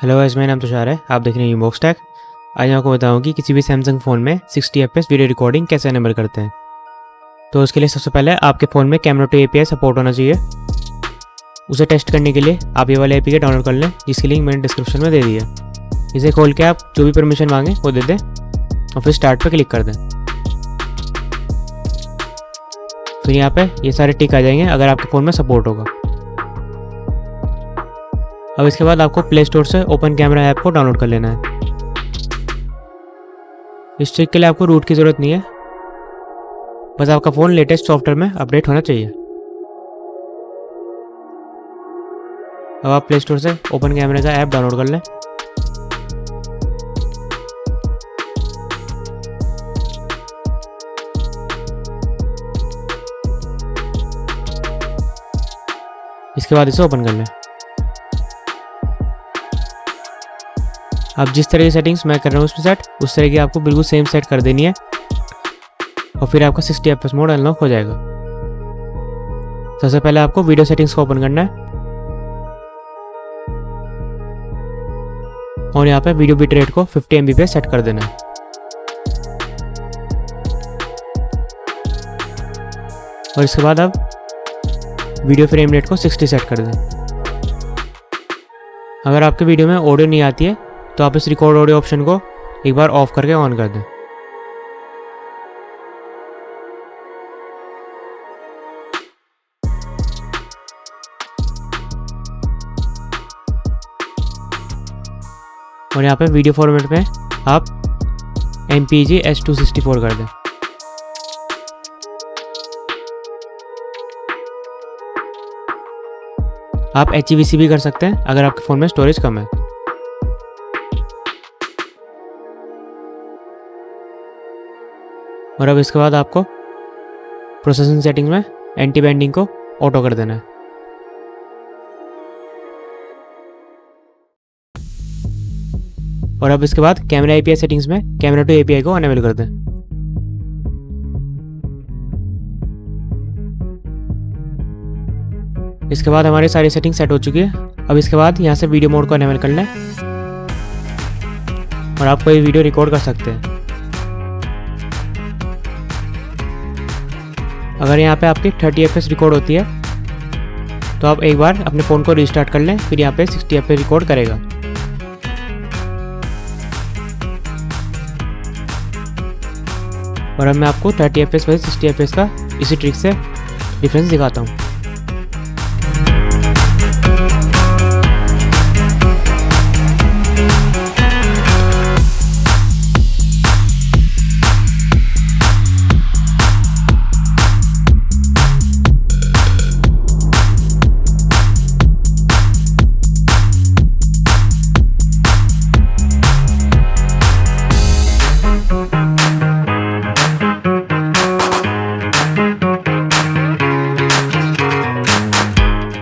Hello guys, मेरा नाम तुषार है। आप देख रहे हैं यूबॉक्स टेक। आज मैं आपको बताऊँ कि किसी भी सैमसंग फ़ोन में 60 fps वीडियो रिकॉर्डिंग कैसे एनेबल करते हैं। तो उसके लिए सबसे पहले आपके फ़ोन में कैमरा टू API सपोर्ट होना चाहिए। उसे टेस्ट करने के लिए आप ये वाले API डाउनलोड कर लें, जिसकी लिंक मैंने डिस्क्रिप्शन में दे दी है। इसे खोल के आप जो भी परमिशन मांगें वो दे दें और फिर स्टार्ट पर क्लिक कर दें। फिर यहाँ पे ये सारे टिक आ जाएंगे अगर आपके फ़ोन में सपोर्ट होगा। अब इसके बाद आपको प्ले स्टोर से ओपन कैमरा ऐप को डाउनलोड कर लेना है। इस ट्रिक के लिए आपको रूट की ज़रूरत नहीं है, बस आपका फ़ोन लेटेस्ट सॉफ्टवेयर में अपडेट होना चाहिए। अब आप प्ले स्टोर से ओपन कैमरे का ऐप डाउनलोड कर लें। इसके बाद इसे ओपन कर लें। आप जिस तरह की सेटिंग्स मैं कर रहा हूँ उसमें सेट, उस तरह की आपको बिल्कुल सेम सेट कर देनी है और फिर आपका 60 fps मोड अनलॉक हो जाएगा। सबसे पहले आपको वीडियो सेटिंग्स को ओपन करना है और यहाँ पे वीडियो बिट रेट को 50 MB पे सेट कर देना है। और इसके बाद आप वीडियो फ्रेम रेट को 60 सेट कर दें। अगर आपके वीडियो में ऑडियो नहीं आती है तो आप इस रिकॉर्ड ऑडियो ऑप्शन को एक बार ऑफ करके ऑन कर दें। और यहाँ पे वीडियो फॉर्मेट में आप MPEG H264 कर दें। आप HEVC भी कर सकते हैं अगर आपके फ़ोन में स्टोरेज कम है। और अब इसके बाद आपको प्रोसेसिंग सेटिंग्स में एंटी बैंडिंग को ऑटो कर देना है। और अब इसके बाद कैमरा API सेटिंग्स में कैमरा टू API को अनेबल कर दें। इसके बाद हमारी सारी सेटिंग सेट हो चुकी है। अब इसके बाद यहाँ से वीडियो मोड को अनेबल कर लें और आप कोई वीडियो रिकॉर्ड कर सकते हैं। अगर यहाँ पे आपकी 30 fps रिकॉर्ड होती है तो आप एक बार अपने फ़ोन को रीस्टार्ट कर लें, फिर यहाँ पे 60 fps रिकॉर्ड करेगा। और अब मैं आपको 30 fps वैसे 60 fps का इसी ट्रिक से डिफरेंस दिखाता हूँ।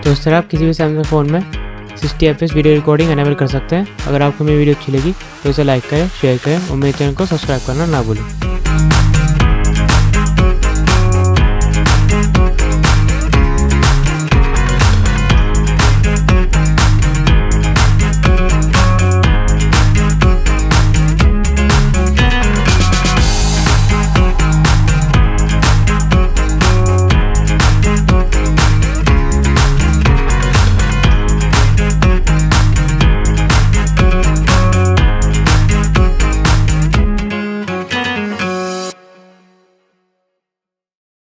तो इस तरह आप किसी भी सैमसंग फ़ोन में 60 fps वीडियो रिकॉर्डिंग एनेबल कर सकते हैं। अगर आपको मेरी वीडियो अच्छी लगी तो इसे लाइक करें, शेयर करें और मेरे चैनल को सब्सक्राइब करना ना भूलें।